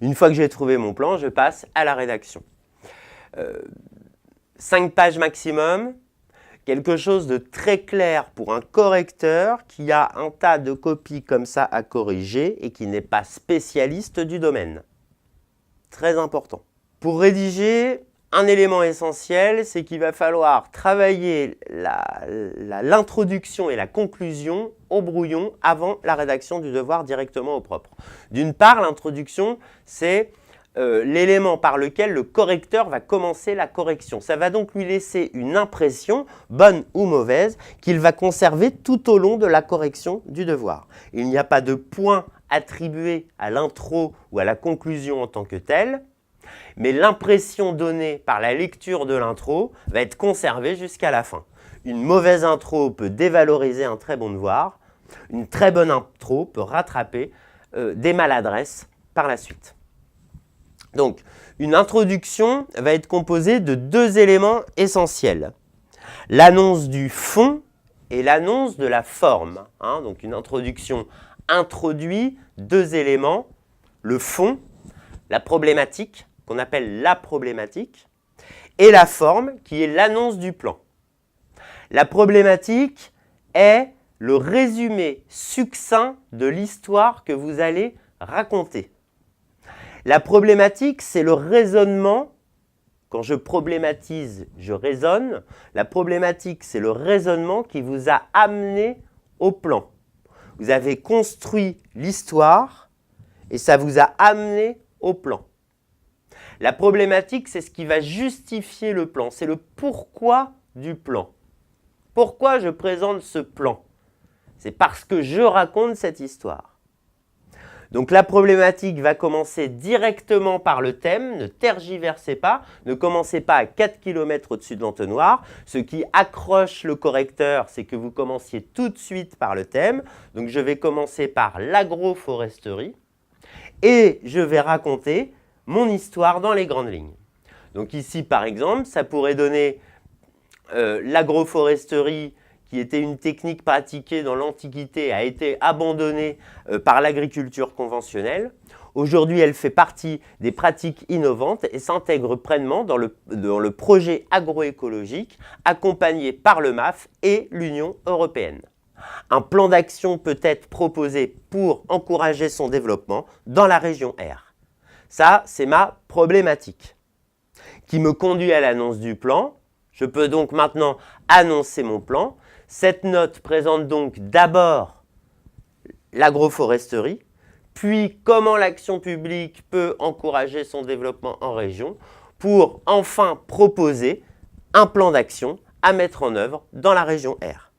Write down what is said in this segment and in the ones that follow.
Une fois que j'ai trouvé mon plan, je passe à la rédaction. 5 pages maximum, quelque chose de très clair pour un correcteur qui a un tas de copies comme ça à corriger et qui n'est pas spécialiste du domaine. Très important. Pour rédiger, un élément essentiel, c'est qu'il va falloir travailler l'introduction et la conclusion au brouillon avant la rédaction du devoir directement au propre. D'une part, l'introduction, c'est l'élément par lequel le correcteur va commencer la correction. Ça va donc lui laisser une impression, bonne ou mauvaise, qu'il va conserver tout au long de la correction du devoir. Il n'y a pas de point attribué à l'intro ou à la conclusion en tant que tel, mais l'impression donnée par la lecture de l'intro va être conservée jusqu'à la fin. Une mauvaise intro peut dévaloriser un très bon devoir. Une très bonne intro peut rattraper des maladresses par la suite. Donc, une introduction va être composée de 2 éléments essentiels. L'annonce du fond et l'annonce de la forme. Donc, une introduction introduit 2 éléments. Le fond, la problématique, qu'on appelle la problématique, et la forme, qui est l'annonce du plan. La problématique est le résumé succinct de l'histoire que vous allez raconter. La problématique, c'est le raisonnement. Quand je problématise, je raisonne. La problématique, c'est le raisonnement qui vous a amené au plan. Vous avez construit l'histoire et ça vous a amené au plan. La problématique, c'est ce qui va justifier le plan. C'est le pourquoi du plan. Pourquoi je présente ce plan? C'est parce que je raconte cette histoire. Donc la problématique va commencer directement par le thème, ne tergiversez pas, ne commencez pas à 4 km au-dessus de l'entonnoir. Ce qui accroche le correcteur, c'est que vous commenciez tout de suite par le thème. Donc je vais commencer par l'agroforesterie et je vais raconter mon histoire dans les grandes lignes. Donc ici, par exemple, ça pourrait donner l'agroforesterie, qui était une technique pratiquée dans l'Antiquité, a été abandonnée par l'agriculture conventionnelle. Aujourd'hui, elle fait partie des pratiques innovantes et s'intègre pleinement dans le projet agroécologique accompagné par le MAF et l'Union européenne. Un plan d'action peut être proposé pour encourager son développement dans la région R. Ça, c'est ma problématique qui me conduit à l'annonce du plan. Je peux donc maintenant annoncer mon plan. Cette note présente donc d'abord l'agroforesterie, puis comment l'action publique peut encourager son développement en région pour enfin proposer un plan d'action à mettre en œuvre dans la région R.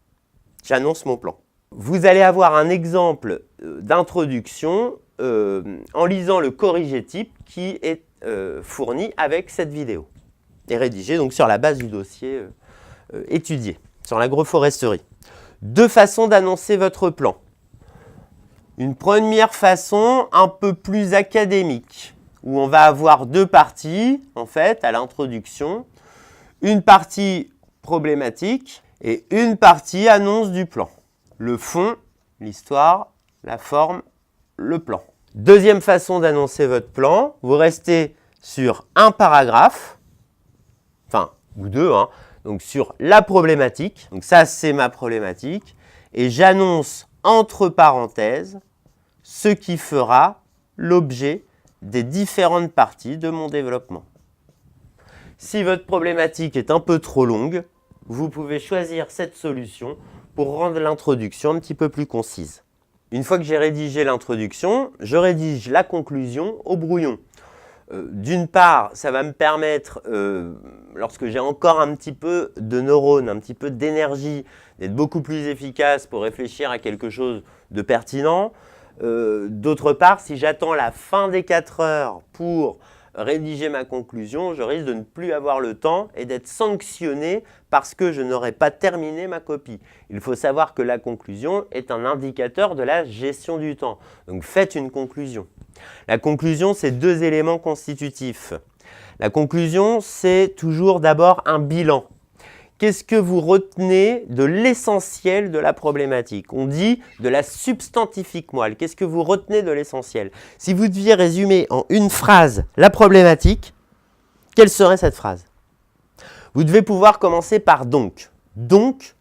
J'annonce mon plan. Vous allez avoir un exemple d'introduction en lisant le corrigé type qui est fourni avec cette vidéo et rédigé donc sur la base du dossier étudié sur l'agroforesterie. 2 façons d'annoncer votre plan. Une première façon un peu plus académique où on va avoir 2 parties en fait à l'introduction. Une partie problématique et une partie annonce du plan. Le fond, l'histoire, la forme, le plan. Deuxième façon d'annoncer votre plan, vous restez sur un paragraphe, enfin, ou 2, donc sur la problématique. Donc ça, c'est ma problématique. Et j'annonce entre parenthèses ce qui fera l'objet des différentes parties de mon développement. Si votre problématique est un peu trop longue, vous pouvez choisir cette solution pour rendre l'introduction un petit peu plus concise. Une fois que j'ai rédigé l'introduction, je rédige la conclusion au brouillon. D'une part, ça va me permettre, lorsque j'ai encore un petit peu de neurones, un petit peu d'énergie, d'être beaucoup plus efficace pour réfléchir à quelque chose de pertinent. D'autre part, si j'attends la fin des 4 heures pour rédiger ma conclusion, je risque de ne plus avoir le temps et d'être sanctionné parce que je n'aurai pas terminé ma copie. Il faut savoir que la conclusion est un indicateur de la gestion du temps. Donc faites une conclusion. La conclusion, c'est 2 éléments constitutifs. La conclusion, c'est toujours d'abord un bilan. qu'est-ce que vous retenez de l'essentiel de la problématique? On dit de la substantifique moelle. Qu'est-ce que vous retenez de l'essentiel? Si vous deviez résumer en une phrase la problématique, quelle serait cette phrase? Vous devez pouvoir commencer par donc. Donc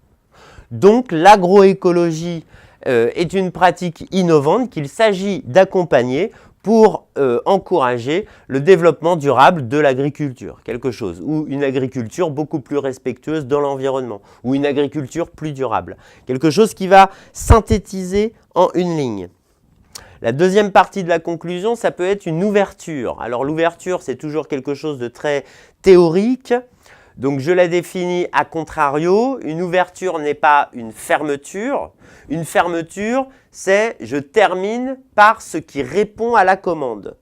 l'agroécologie est une pratique innovante qu'il s'agit d'accompagner pour encourager le développement durable de l'agriculture, quelque chose, ou une agriculture beaucoup plus respectueuse de l'environnement, ou une agriculture plus durable, quelque chose qui va synthétiser en une ligne. La deuxième partie de la conclusion, ça peut être une ouverture. Alors l'ouverture, c'est toujours quelque chose de très théorique, donc je la définis à contrario. Une ouverture n'est pas une fermeture. Une fermeture, c'est je termine par ce qui répond à la commande.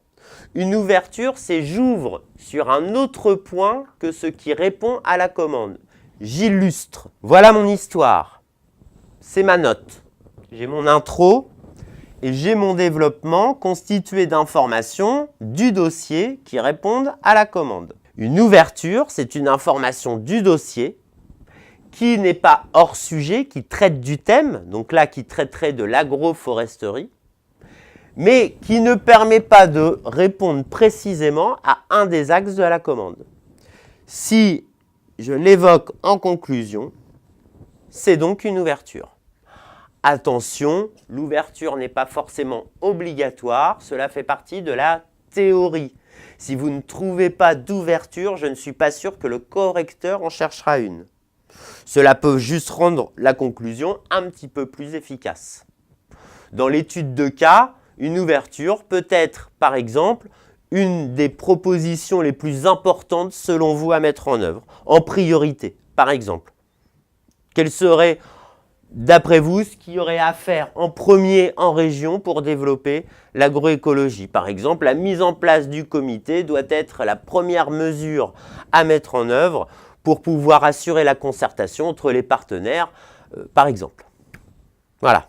Une ouverture, c'est j'ouvre sur un autre point que ce qui répond à la commande. J'illustre. Voilà mon histoire. C'est ma note. J'ai mon intro et j'ai mon développement constitué d'informations du dossier qui répondent à la commande. Une ouverture, c'est une information du dossier qui n'est pas hors sujet, qui traite du thème, donc là qui traiterait de l'agroforesterie, mais qui ne permet pas de répondre précisément à un des axes de la commande. Si je l'évoque en conclusion, c'est donc une ouverture. Attention, l'ouverture n'est pas forcément obligatoire, cela fait partie de la théorie. Si vous ne trouvez pas d'ouverture, je ne suis pas sûr que le correcteur en cherchera une. Cela peut juste rendre la conclusion un petit peu plus efficace. Dans l'étude de cas, une ouverture peut être, par exemple, une des propositions les plus importantes selon vous à mettre en œuvre, en priorité, par exemple. Quelle serait, d'après vous, ce qu'il y aurait à faire en premier en région pour développer l'agroécologie? Par exemple, la mise en place du comité doit être la première mesure à mettre en œuvre pour pouvoir assurer la concertation entre les partenaires, par exemple. Voilà.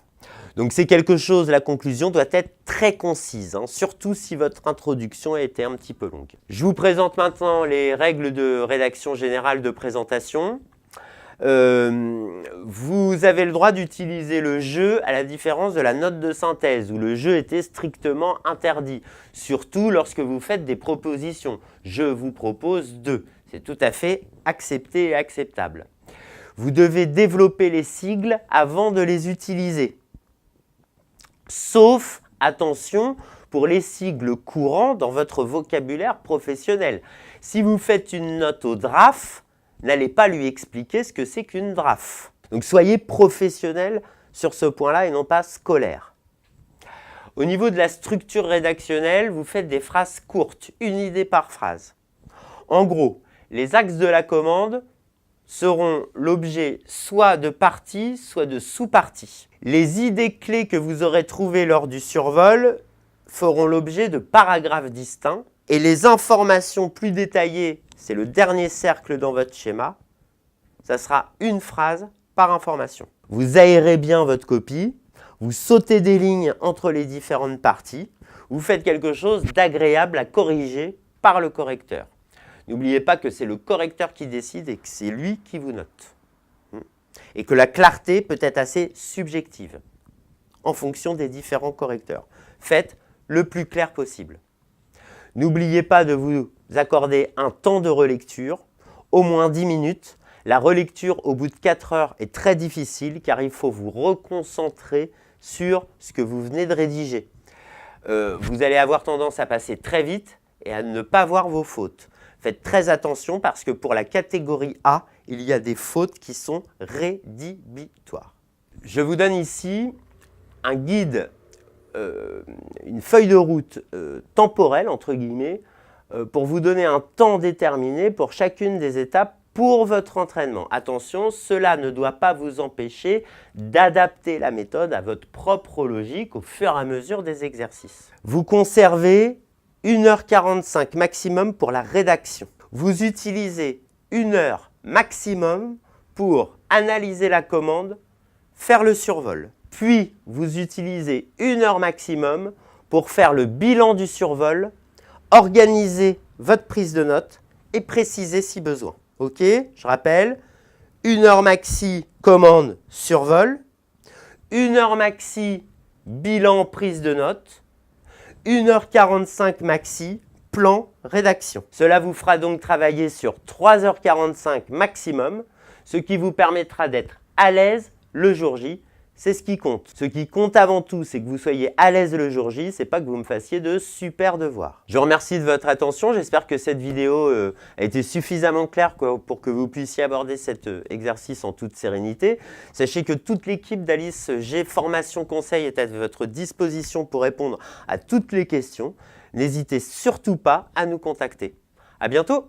Donc c'est quelque chose, la conclusion doit être très concise, surtout si votre introduction a été un petit peu longue. Je vous présente maintenant les règles de rédaction générale de présentation. Vous avez le droit d'utiliser le je à la différence de la note de synthèse où le je était strictement interdit, surtout lorsque vous faites des propositions. Je vous propose de. C'est tout à fait accepté et acceptable. Vous devez développer les sigles avant de les utiliser. Sauf, attention, pour les sigles courants dans votre vocabulaire professionnel. Si vous faites une note au DRAF, n'allez pas lui expliquer ce que c'est qu'une DRAF. Donc soyez professionnel sur ce point-là et non pas scolaire. Au niveau de la structure rédactionnelle, vous faites des phrases courtes, une idée par phrase. En gros, les axes de la commande seront l'objet soit de parties, soit de sous-parties. Les idées clés que vous aurez trouvées lors du survol feront l'objet de paragraphes distincts et les informations plus détaillées, c'est le dernier cercle dans votre schéma, ça sera une phrase par information. Vous aérez bien votre copie, vous sautez des lignes entre les différentes parties, vous faites quelque chose d'agréable à corriger par le correcteur. N'oubliez pas que c'est le correcteur qui décide et que c'est lui qui vous note. Et que la clarté peut être assez subjective en fonction des différents correcteurs. Faites le plus clair possible. N'oubliez pas de vous accorder un temps de relecture, au moins 10 minutes. La relecture au bout de 4 heures est très difficile car il faut vous reconcentrer sur ce que vous venez de rédiger. Vous allez avoir tendance à passer très vite et à ne pas voir vos fautes. Faites très attention parce que pour la catégorie A, il y a des fautes qui sont rédhibitoires. Je vous donne ici un guide, une feuille de route temporelle, entre guillemets, pour vous donner un temps déterminé pour chacune des étapes pour votre entraînement. Attention, cela ne doit pas vous empêcher d'adapter la méthode à votre propre logique au fur et à mesure des exercices. Vous conservez 1h45 maximum pour la rédaction. Vous utilisez 1 heure maximum pour analyser la commande, faire le survol. Puis, vous utilisez 1 heure maximum pour faire le bilan du survol, organiser votre prise de notes et préciser si besoin. Ok, je rappelle, 1 heure maxi, commande, survol. 1 heure maxi, bilan, prise de notes. 1h45 maxi, plan, rédaction. Cela vous fera donc travailler sur 3h45 maximum, ce qui vous permettra d'être à l'aise le jour J. C'est ce qui compte. Ce qui compte avant tout, c'est que vous soyez à l'aise le jour J, c'est pas que vous me fassiez de super devoirs. Je vous remercie de votre attention. J'espère que cette vidéo a été suffisamment claire pour que vous puissiez aborder cet exercice en toute sérénité. Sachez que toute l'équipe d'Alice G Formation Conseil est à votre disposition pour répondre à toutes les questions. N'hésitez surtout pas à nous contacter. À bientôt!